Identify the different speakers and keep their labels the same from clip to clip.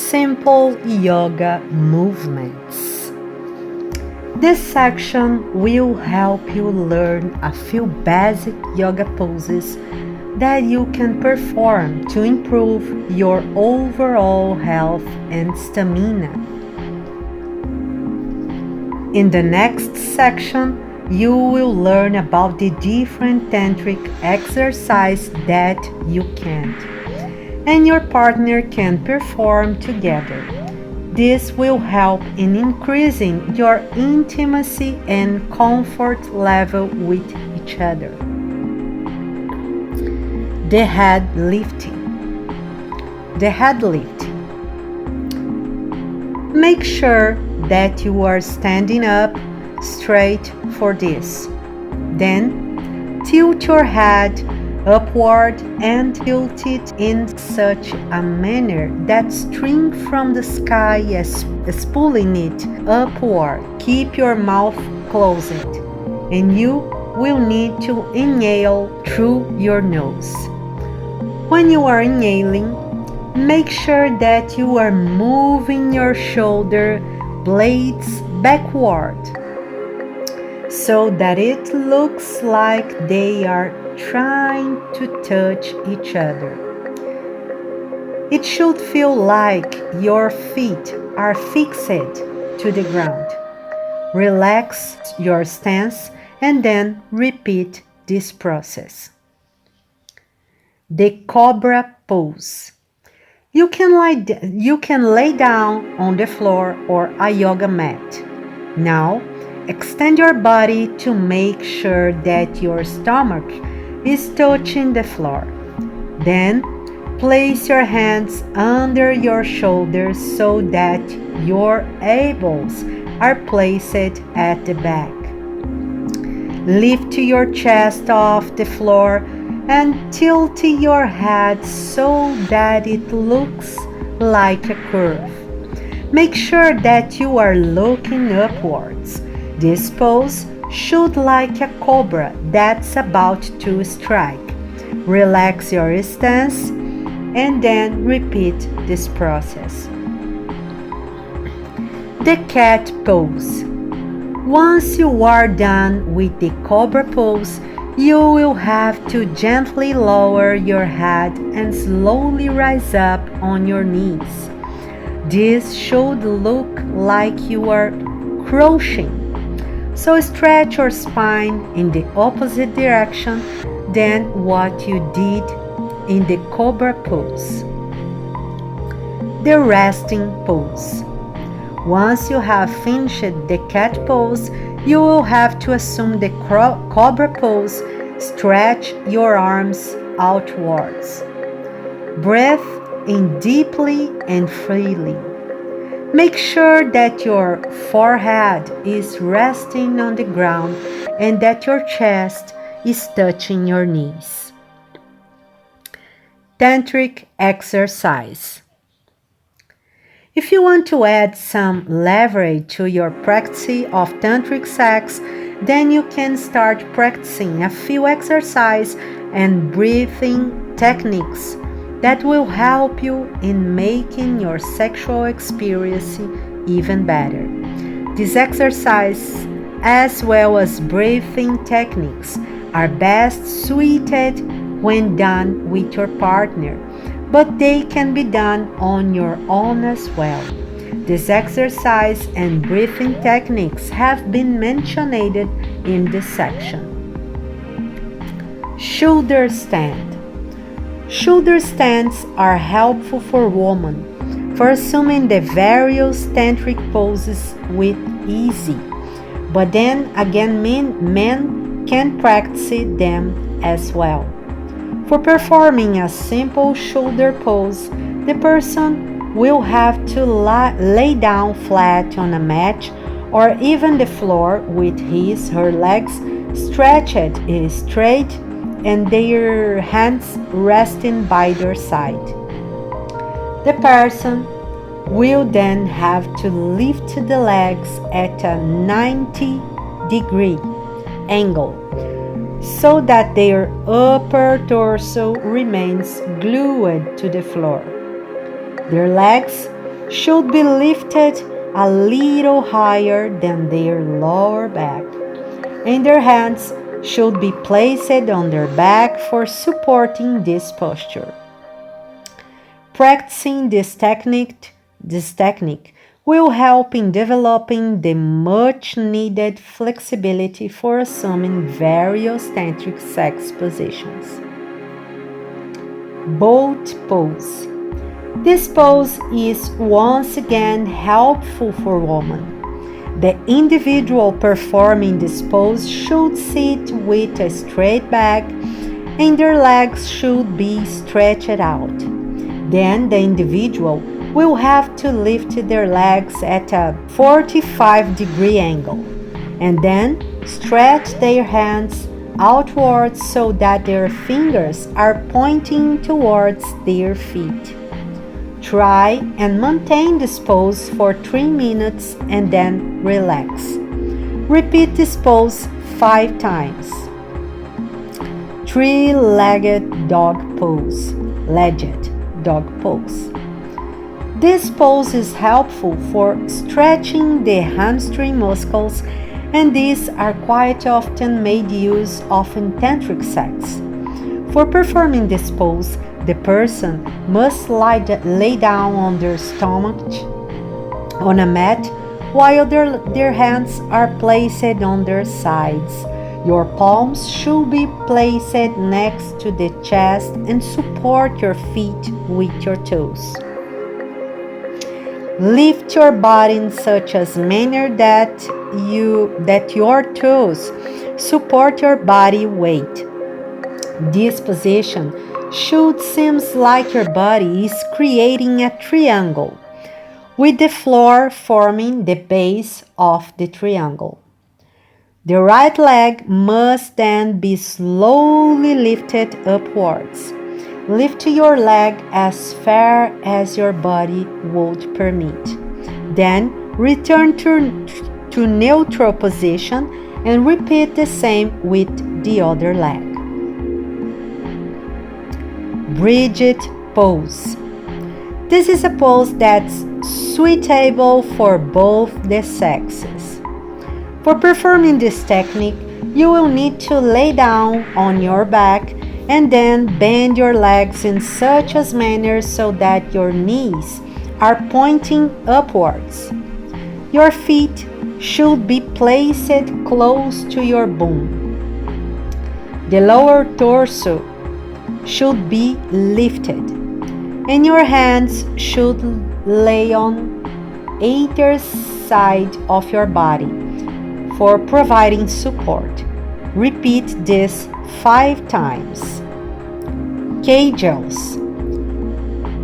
Speaker 1: Simple yoga movements. This section will help you learn a few basic yoga poses that you can perform to improve your overall health and stamina. In the next section, you will learn about the different tantric exercises that you can and your partner can perform together. This will help in increasing your intimacy and comfort level with each other. The head lifting. The head lifting. Make sure that you are standing up straight for this. Then tilt your head upward and tilt it in such a manner that stream from the sky is pulling it upward. Keep your mouth closed and you will need to inhale through your nose. When you are inhaling, make sure that you are moving your shoulder blades backward so that it looks like they are trying to touch each other. It should feel like your feet are fixed to the ground. Relax your stance and then repeat this process. The cobra pose. You can lay down on the floor or a yoga mat. Now, extend your body to make sure that your stomach is touching the floor. Then, place your hands under your shoulders so that your elbows are placed at the back. Lift your chest off the floor and tilt your head so that it looks like a curve. Make sure that you are looking upwards. This pose should like a cobra that's about to strike. Relax your stance and then repeat this process. The cat pose. Once you are done with the cobra pose, you will have to gently lower your head and slowly rise up on your knees. This should look like you are crouching. So stretch your spine in the opposite direction than what you did in the cobra pose. The resting pose. Once you have finished the cat pose, you will have to assume the cobra pose. Stretch your arms outwards. Breathe in deeply and freely. Make sure that your forehead is resting on the ground and that your chest is touching your knees. Tantric exercise. If you want to add some leverage to your practice of tantric sex, then you can start practicing a few exercises and breathing techniques that will help you in making your sexual experience even better. These exercises, as well as breathing techniques, are best suited when done with your partner, but they can be done on your own as well. This exercise and breathing techniques have been mentioned in this section. Shoulder stand. Shoulder stands are helpful for women for assuming the various tantric poses with ease, but then again men can practice them as well. For performing a simple shoulder pose, the person will have to lay down flat on a mat or even the floor with her legs stretched straight and their hands resting by their side. The person will then have to lift the legs at a 90-degree angle so that their upper torso remains glued to the floor. Their legs should be lifted a little higher than their lower back, and their hands should be placed on their back for supporting this posture. Practicing this technique will help in developing the much needed flexibility for assuming various tantric sex positions. Boat pose. This pose is once again helpful for women. The individual performing this pose should sit with a straight back and their legs should be stretched out. Then the individual will have to lift their legs at a 45-degree angle and then stretch their hands outwards so that their fingers are pointing towards their feet. Try and maintain this pose for 3 minutes and then relax. Repeat this pose 5 times. 3-legged dog pose. Legged dog pose. This pose is helpful for stretching the hamstring muscles, and these are quite often made use of in tantric sex. For performing this pose, the person must lay down on their stomach on a mat while their hands are placed on their sides. Your palms should be placed next to the chest and support your feet with your toes. Lift your body in such a manner that your toes support your body weight. This position should seem like your body is creating a triangle, with the floor forming the base of the triangle. The right leg must then be slowly lifted upwards. Lift your leg as far as your body would permit. Then return to neutral position and repeat the same with the other leg. Bridget pose. This is a pose that's suitable for both the sexes. For performing this technique, you will need to lay down on your back and then bend your legs in such a manner so that your knees are pointing upwards. Your feet should be placed close to your bum. The lower torso should be lifted, and your hands should lay on either side of your body for providing support. Repeat this 5 times. Kegels.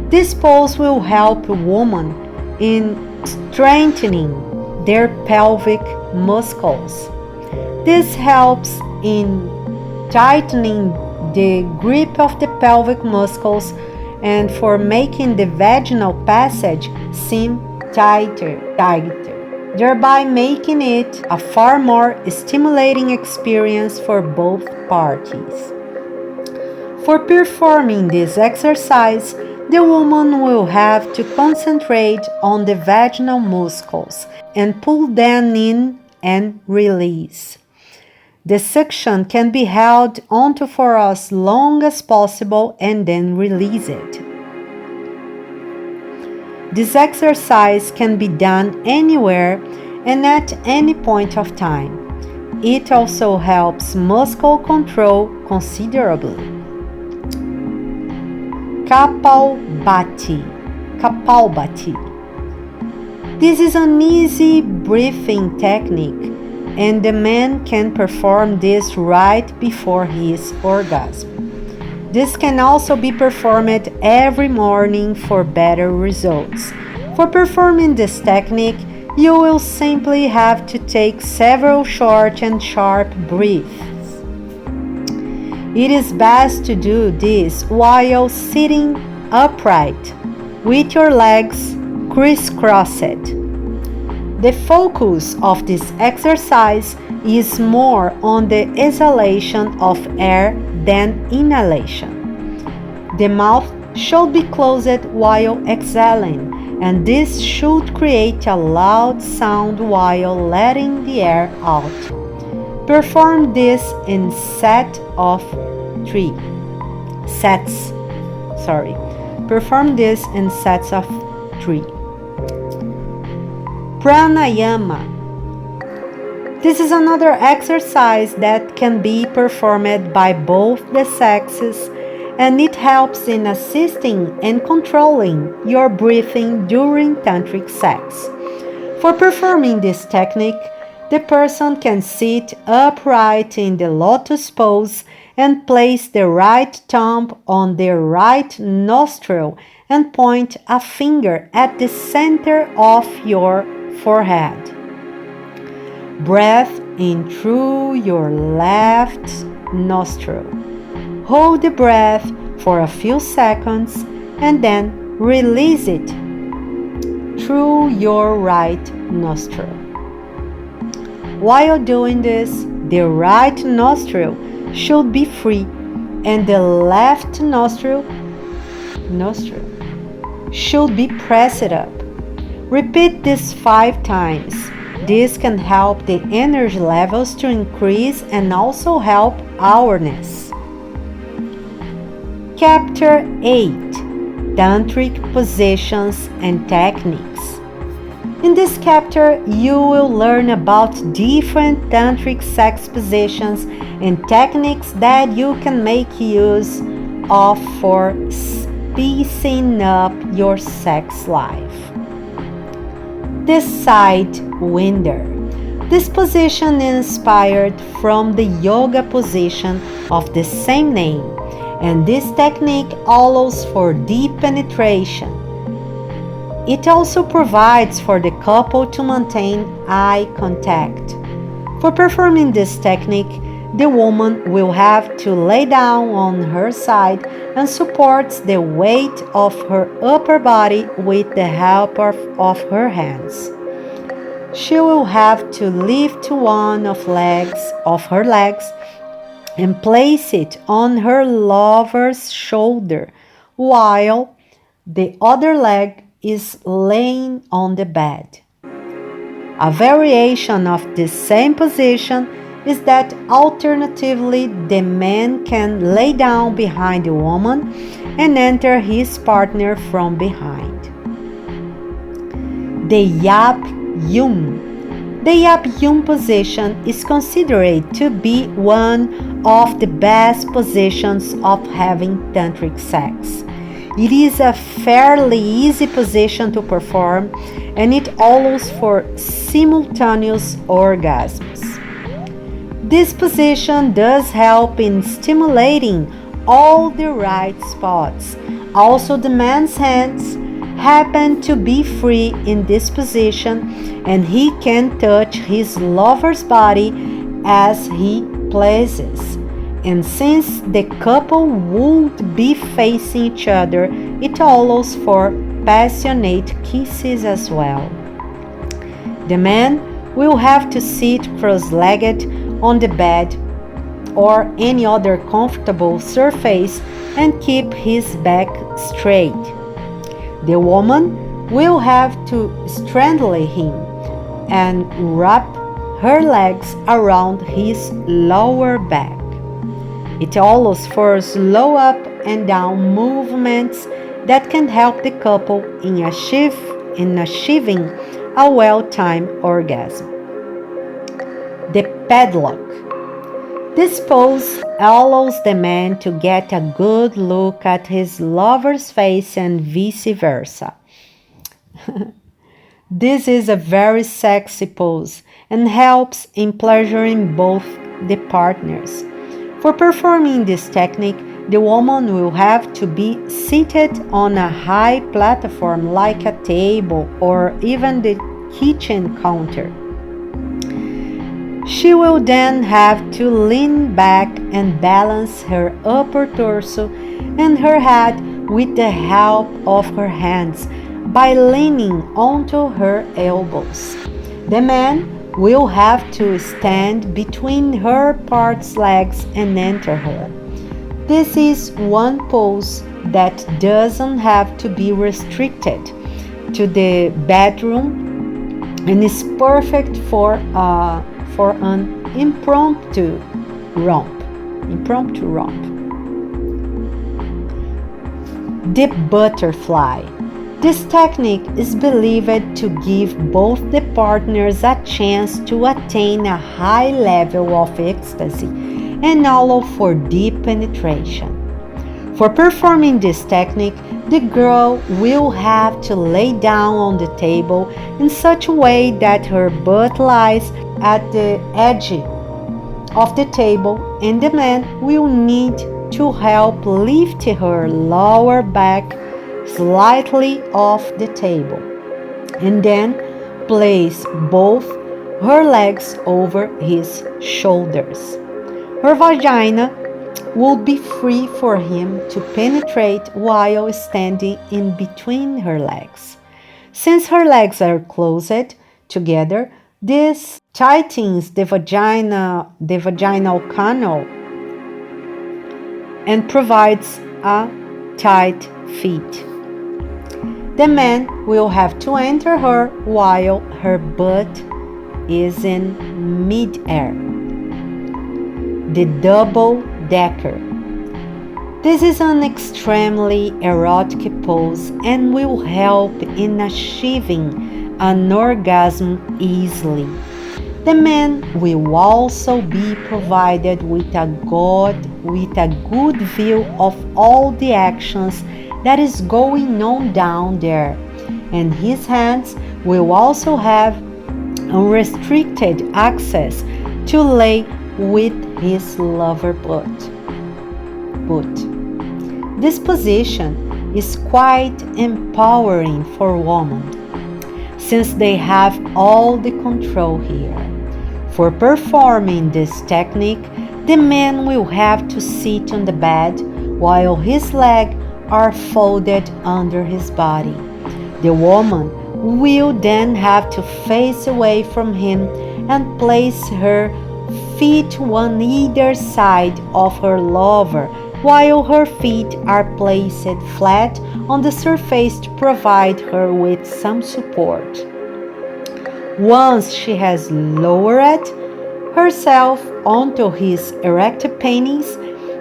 Speaker 1: This pose will help a woman in strengthening their pelvic muscles. This helps in tightening the grip of the pelvic muscles and for making the vaginal passage seem tighter, thereby making it a far more stimulating experience for both parties. For performing this exercise, the woman will have to concentrate on the vaginal muscles and pull them in and release. The suction can be held onto for as long as possible and then release it. This exercise can be done anywhere and at any point of time. It also helps muscle control considerably. Kapalbhati. This is an easy breathing technique, and the man can perform this right before his orgasm. This can also be performed every morning for better results. For performing this technique, you will simply have to take several short and sharp breaths. It is best to do this while sitting upright, with your legs crisscrossed. The focus of this exercise is more on the exhalation of air than inhalation. The mouth should be closed while exhaling, and this should create a loud sound while letting the air out. Perform this in sets of 3. Perform this in sets of 3. Pranayama. This is another exercise that can be performed by both the sexes, and it helps in assisting and controlling your breathing during tantric sex. For performing this technique, the person can sit upright in the lotus pose and place the right thumb on their right nostril and point a finger at the center of your forehead. Breathe in through your left nostril. Hold the breath for a few seconds and then release it through your right nostril. While doing this, the right nostril should be free and the left nostril should be pressed up. Repeat this 5 times. This can help the energy levels to increase and also help awareness. Chapter 8: Tantric Positions and Techniques. In this chapter, you will learn about different tantric sex positions and techniques that you can make use of for spicing up your sex life. The Sidewinder. This position is inspired from the yoga position of the same name, and this technique allows for deep penetration. It also provides for the couple to maintain eye contact. For performing this technique, the woman will have to lay down on her side and supports the weight of her upper body with the help of her hands. She will have to lift one of her legs and place it on her lover's shoulder while the other leg is laying on the bed. A variation of this same position is that alternatively the man can lay down behind the woman and enter his partner from behind. The Yap Yum. The Yap Yum position is considered to be one of the best positions of having tantric sex. It is a fairly easy position to perform, and it allows for simultaneous orgasms. This position does help in stimulating all the right spots. Also, the man's hands happen to be free in this position, and he can touch his lover's body as he pleases. And since the couple would be facing each other, it allows for passionate kisses as well. The man will have to sit cross-legged on the bed or any other comfortable surface and keep his back straight. The woman will have to straddle him and wrap her legs around his lower back. It allows for slow up and down movements that can help the couple in achieving a well-timed orgasm. The Padlock. This pose allows the man to get a good look at his lover's face and vice versa. This is a very sexy pose and helps in pleasuring both the partners. For performing this technique, the woman will have to be seated on a high platform like a table or even the kitchen counter. She will then have to lean back and balance her upper torso and her head with the help of her hands by leaning onto her elbows. The man will have to stand between her part's legs and enter her. This is one pose that doesn't have to be restricted to the bedroom and is perfect for an impromptu romp. The butterfly. This technique is believed to give both the partners a chance to attain a high level of ecstasy and allow for deep penetration. For performing this technique, the girl will have to lay down on the table in such a way that her butt lies at the edge of the table, and the man will need to help lift her lower back slightly off the table, and then place both her legs over his shoulders. Her vagina would be free for him to penetrate while standing in between her legs. Since her legs are closed together, this tightens the vaginal canal and provides a tight fit. The man will have to enter her while her butt is in mid-air. The double decker. This is an extremely erotic pose and will help in achieving an orgasm easily. The man will also be provided with a good view of all the actions that is going on down there, and his hands will also have unrestricted access to lay with his lover butt. This position is quite empowering for women, since they have all the control here. For performing this technique, the man will have to sit on the bed while his legs are folded under his body. The woman will then have to face away from him and place her feet on either side of her lover, while her feet are placed flat on the surface to provide her with some support. Once she has lowered herself onto his erect penis,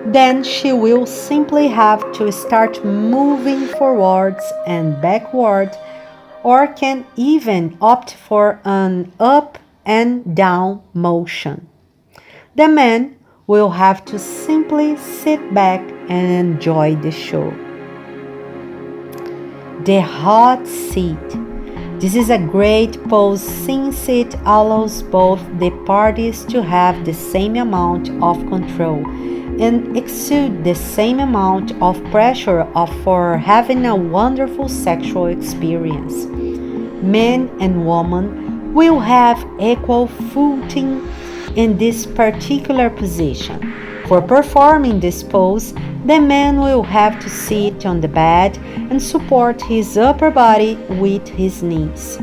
Speaker 1: then she will simply have to start moving forwards and backward, or can even opt for an up and down motion. The man will have to simply sit back and enjoy the show. The hot seat. This is a great pose since it allows both the parties to have the same amount of control and exude the same amount of pressure for having a wonderful sexual experience. Men and women will have equal footing in this particular position. For performing this pose, the man will have to sit on the bed and support his upper body with his knees.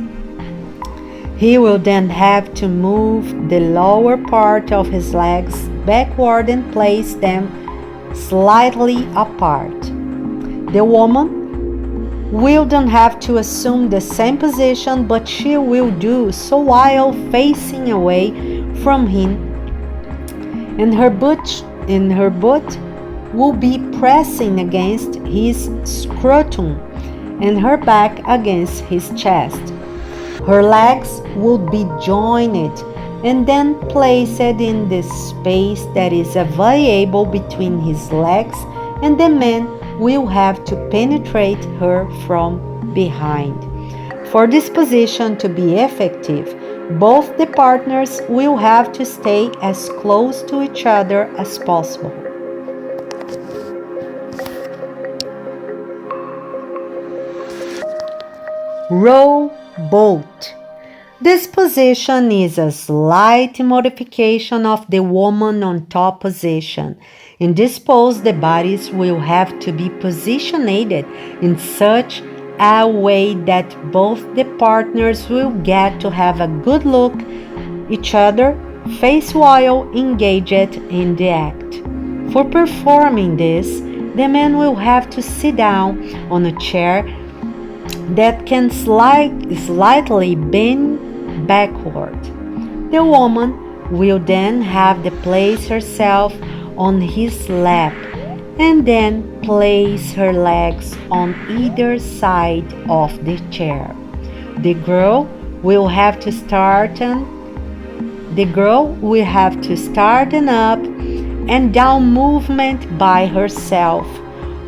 Speaker 1: He will then have to move the lower part of his legs backward and place them slightly apart. The woman will then have to assume the same position, but she will do so while facing away from him, and her butt will be pressing against his scrotum and her back against his chest. Her legs would be joined and then placed in the space that is available between his legs, and the man will have to penetrate her from behind. For this position to be effective, both the partners will have to stay as close to each other as possible. Row boat. This position is a slight modification of the woman on top position. In this pose, the bodies will have to be positioned in such a way that both the partners will get to have a good look each other face while engaged in the act. For performing this, the man will have to sit down on a chair that can slightly bend backward. The woman will then have to place herself on his lap and then place her legs on either side of the chair. The girl will have to start an up and down movement by herself,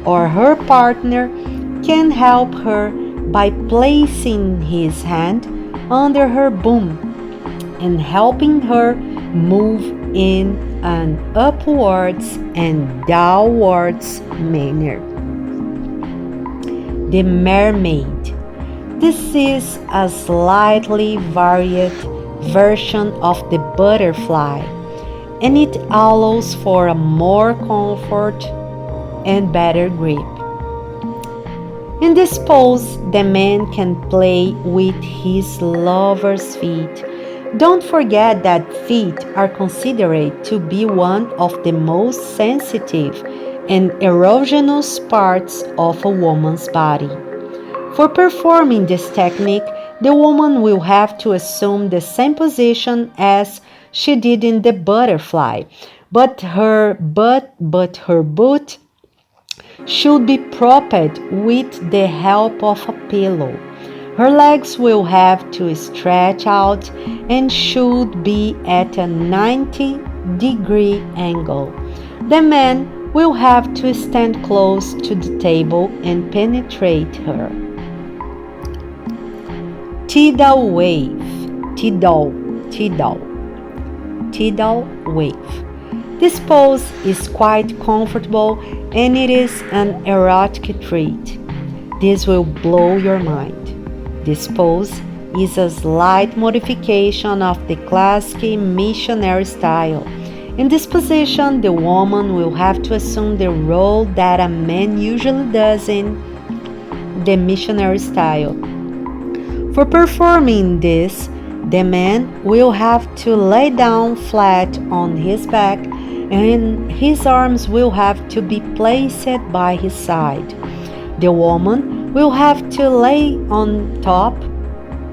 Speaker 1: or her partner can help her by placing his hand under her bum and helping her move in an upwards and downwards manner. The mermaid. This is a slightly varied version of the butterfly, and it allows for a more comfort and better grip. In this pose, the man can play with his lover's feet. Don't forget that feet are considered to be one of the most sensitive and erogenous parts of a woman's body. For performing this technique, the woman will have to assume the same position as she did in the butterfly, but her boot should be propped with the help of a pillow. Her legs will have to stretch out and should be at a 90-degree angle. The man will have to stand close to the table and penetrate her. Tidal wave. Tidal wave. This pose is quite comfortable and it is an erotic treat. This will blow your mind. This pose is a slight modification of the classic missionary style. In this position, the woman will have to assume the role that a man usually does in the missionary style. For performing this, the man will have to lay down flat on his back and his arms will have to be placed by his side. The woman will have to lay on top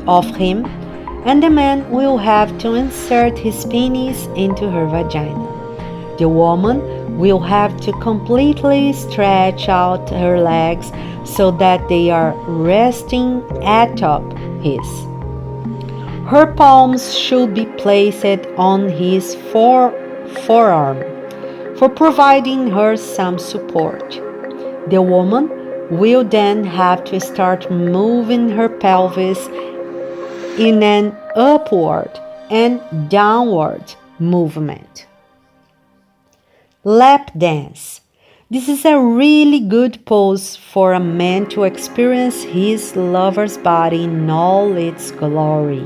Speaker 1: of him and the man will have to insert his penis into her vagina. The woman will have to completely stretch out her legs so that they are resting atop his. Her palms should be placed on his forearm for providing her some support. The woman will then have to start moving her pelvis in an upward and downward movement. Lap dance. This is a really good pose for a man to experience his lover's body in all its glory.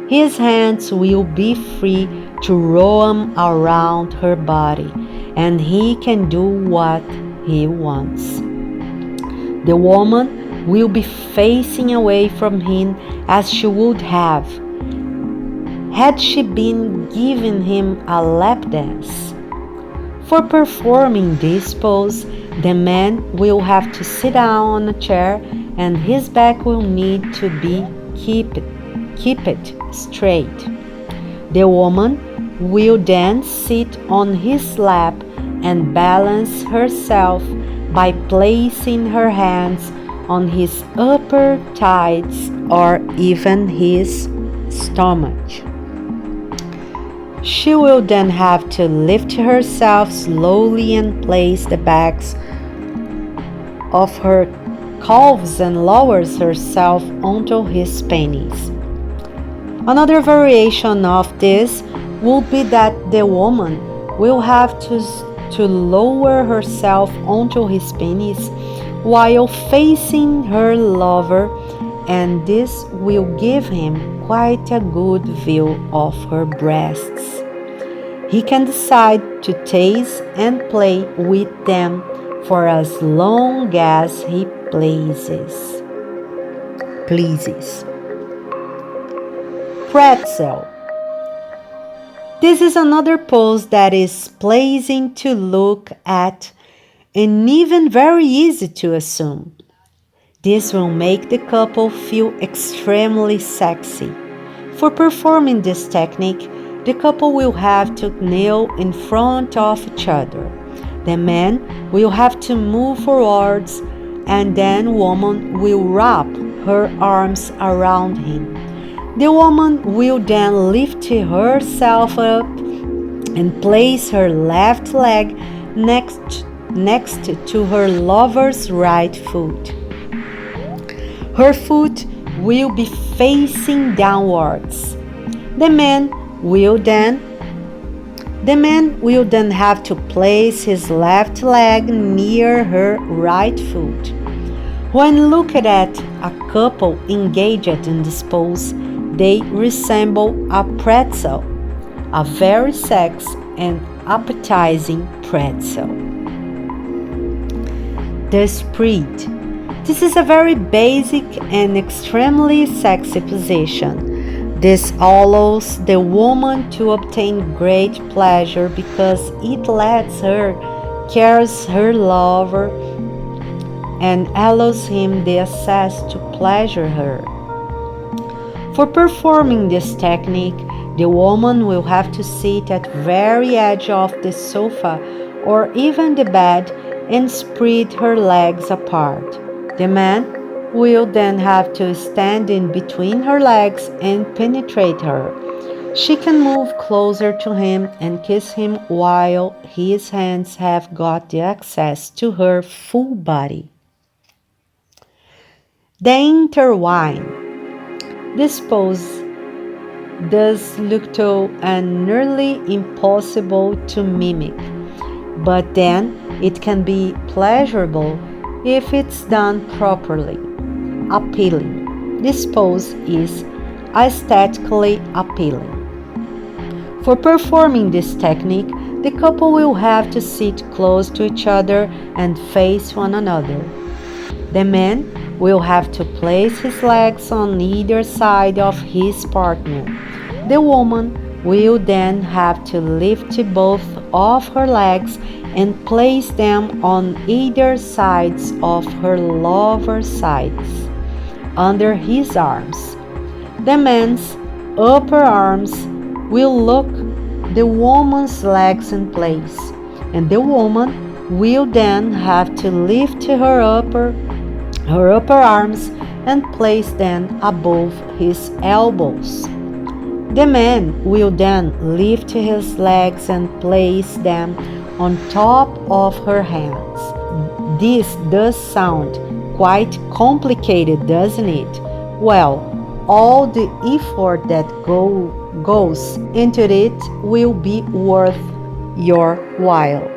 Speaker 1: His hands will be free to roam around her body, and he can do what he wants. The woman will be facing away from him as she would have had she been giving him a lap dance. For performing this pose, the man will have to sit down on a chair and his back will need to be keep it straight. The woman will then sit on his lap and balance herself by placing her hands on his upper thighs or even his stomach. She will then have to lift herself slowly and place the backs of her calves and lowers herself onto his penis. Another variation of this will be that the woman will have to lower herself onto his penis while facing her lover, and this will give him quite a good view of her breasts. He can decide to taste and play with them for as long as he pleases. Pretzel. This is another pose that is pleasing to look at and even very easy to assume. This will make the couple feel extremely sexy. For performing this technique, the couple will have to kneel in front of each other. The man will have to move forwards, and then woman will wrap her arms around him. The woman will then lift herself up and place her left leg next to her lover's right foot. Her foot will be facing downwards. The man will then have to place his left leg near her right foot. When looked at a couple engaged in this pose, they resemble a pretzel, a very sexy and appetizing pretzel. The spread. This is a very basic and extremely sexy position. This allows the woman to obtain great pleasure because it lets her caress her lover and allows him the access to pleasure her. For performing this technique, the woman will have to sit at the very edge of the sofa or even the bed and spread her legs apart. The man will then have to stand in between her legs and penetrate her. She can move closer to him and kiss him while his hands have got the access to her full body. The intertwine. This pose does look tall and nearly impossible to mimic, but then it can be pleasurable if it's done properly. Appealing. This pose is aesthetically appealing. For performing this technique, the couple will have to sit close to each other and face one another. The man will have to place his legs on either side of his partner. The woman will then have to lift both of her legs and place them on either sides of her lover's sides, under his arms. The man's upper arms will lock the woman's legs in place, and the woman will then have to lift her upper arms and place them above his elbows. The man will then lift his legs and place them on top of her hands. This does sound quite complicated, doesn't it? Well, all the effort that goes into it will be worth your while.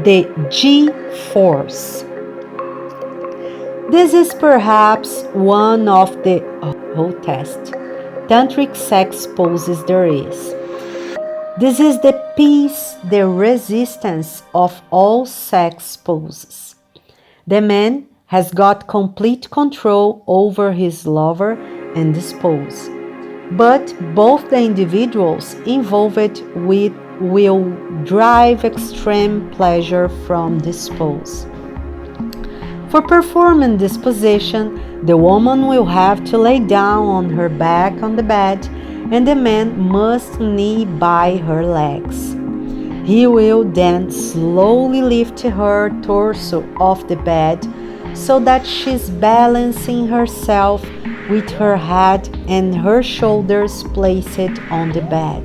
Speaker 1: The G-force. This is perhaps one of the hottest Tantric sex poses there is. This is the peace, the resistance of all sex poses. The man has got complete control over his lover and this pose, but both the individuals involved will derive extreme pleasure from this pose. For performing this position, the woman will have to lay down on her back on the bed, and the man must knee by her legs. He will then slowly lift her torso off the bed so that she's balancing herself with her head and her shoulders placed on the bed.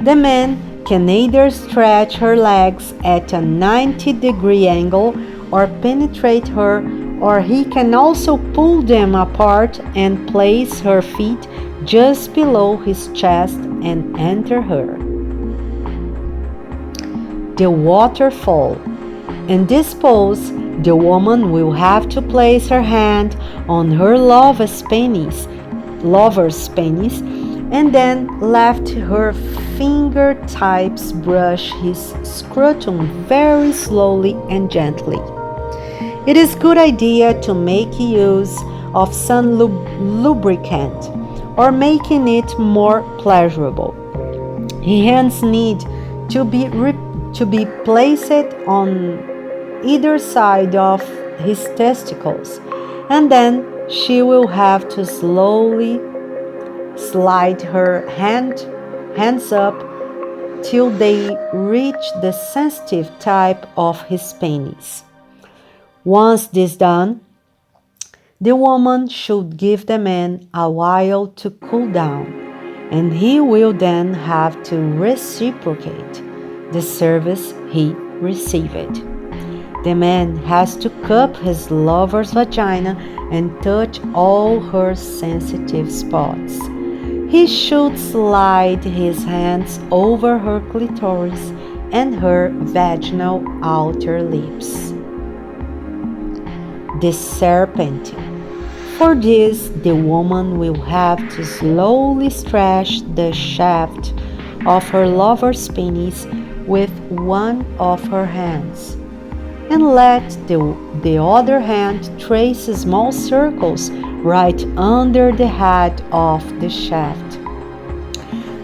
Speaker 1: The man can either stretch her legs at a 90-degree angle or penetrate her, or he can also pull them apart and place her feet just below his chest and enter her. The waterfall. In this pose, the woman will have to place her hand on her lover's penis, and then let her fingertips brush his scrotum very slowly and gently. It is a good idea to make use of some lubricant or making it more pleasurable. His hands need to be to be placed on either side of his testicles, and then she will have to slowly slide her hands up till they reach the sensitive type of his penis. Once this done, the woman should give the man a while to cool down, and he will then have to reciprocate the service he received. The man has to cup his lover's vagina and touch all her sensitive spots. He should slide his hands over her clitoris and her vaginal outer lips. The serpenting. For this, the woman will have to slowly stretch the shaft of her lover's penis with one of her hands, and let the other hand trace small circles right under the head of the shaft.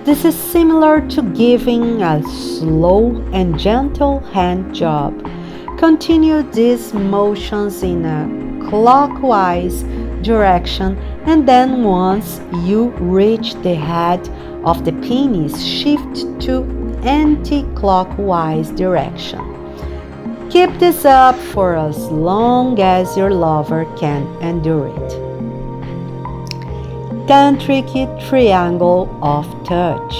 Speaker 1: This is similar to giving a slow and gentle hand job. Continue these motions in a clockwise direction, and then once you reach the head of the penis, shift to anti-clockwise direction. Keep this up for as long as your lover can endure it. Tantric triangle of touch.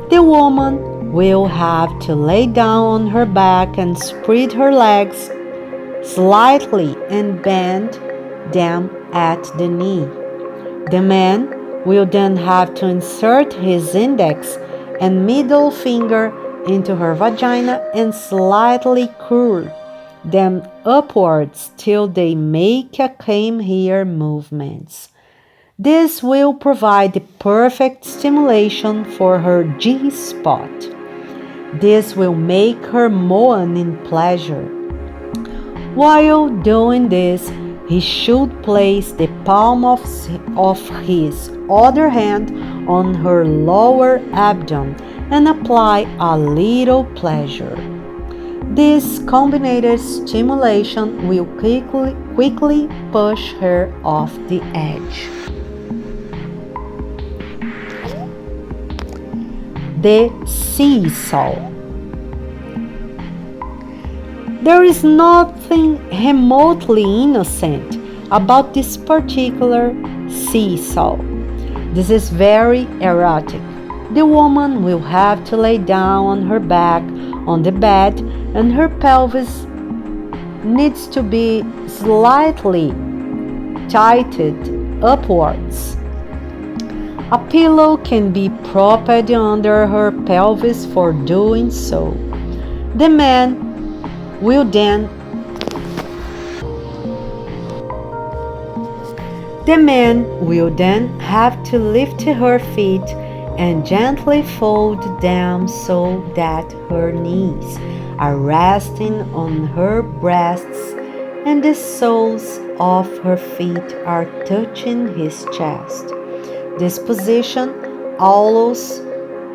Speaker 1: The woman will have to lay down on her back and spread her legs slightly and bend them at the knee. The man will then have to insert his index and middle finger into her vagina and slightly curl them upwards till they make a come here movements. This will provide the perfect stimulation for her G-spot. This will make her moan in pleasure. While doing this, he should place the palm of his other hand on her lower abdomen and apply a little pleasure. This combined stimulation will quickly push her off the edge. The seesaw. There is nothing remotely innocent about this particular seesaw. This is very erotic. The woman will have to lay down on her back on the bed, and her pelvis needs to be slightly tilted upwards. A pillow can be propped under her pelvis for doing so. The man will then have to lift her feet and gently fold them so that her knees are resting on her breasts and the soles of her feet are touching his chest. This position allows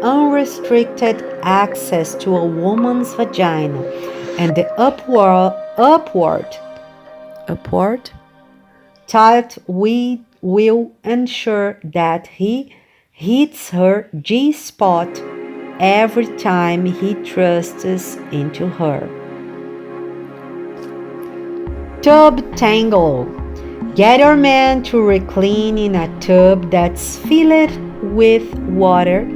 Speaker 1: unrestricted access to a woman's vagina, and the upward tilt will ensure that he hits her G-spot every time he thrusts into her. Tub tangle. Get your man to recline in a tub that's filled with water,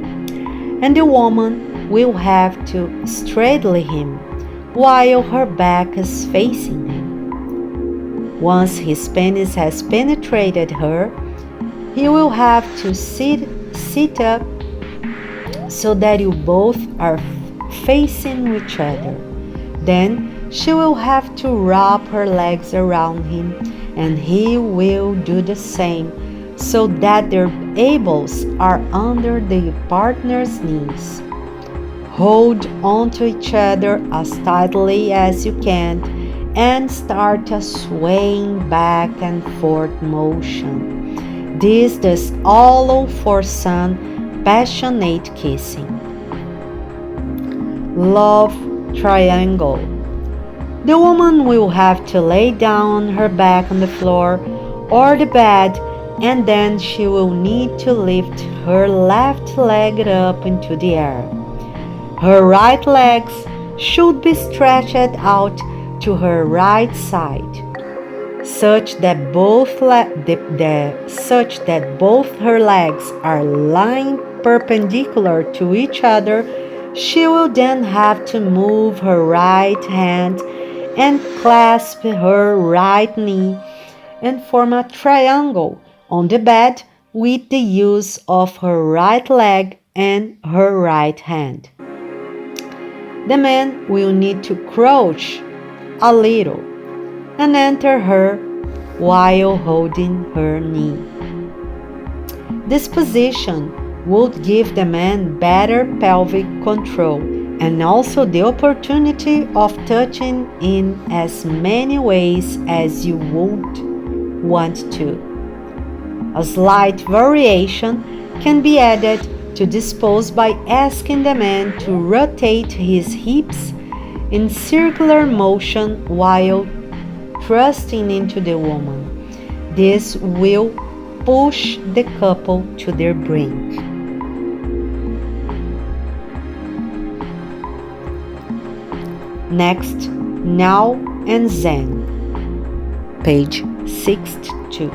Speaker 1: and the woman will have to straddle him while her back is facing him. Once his penis has penetrated her, he will have to sit up so that you both are facing each other. Then she will have to wrap her legs around him, and he will do the same so that their elbows are under the partner's knees. Hold on to each other as tightly as you can and start a swaying back and forth motion. This does allow for some passionate kissing. love triangle. The woman will have to lay down on her back on the floor or the bed, and then she will need to lift her left leg up into the air. Her right legs should be stretched out to her right side, such that both her legs are lying perpendicular to each other. She will then have to move her right hand and clasp her right knee and form a triangle on the bed with the use of her right leg and her right hand. The man will need to crouch a little and enter her while holding her knee. This position would give the man better pelvic control and also the opportunity of touching in as many ways as you would want to. A slight variation can be added to this pose by asking the man to rotate his hips in circular motion while thrusting into the woman. This will push the couple to their brink. Next, Now and Zen, page 62.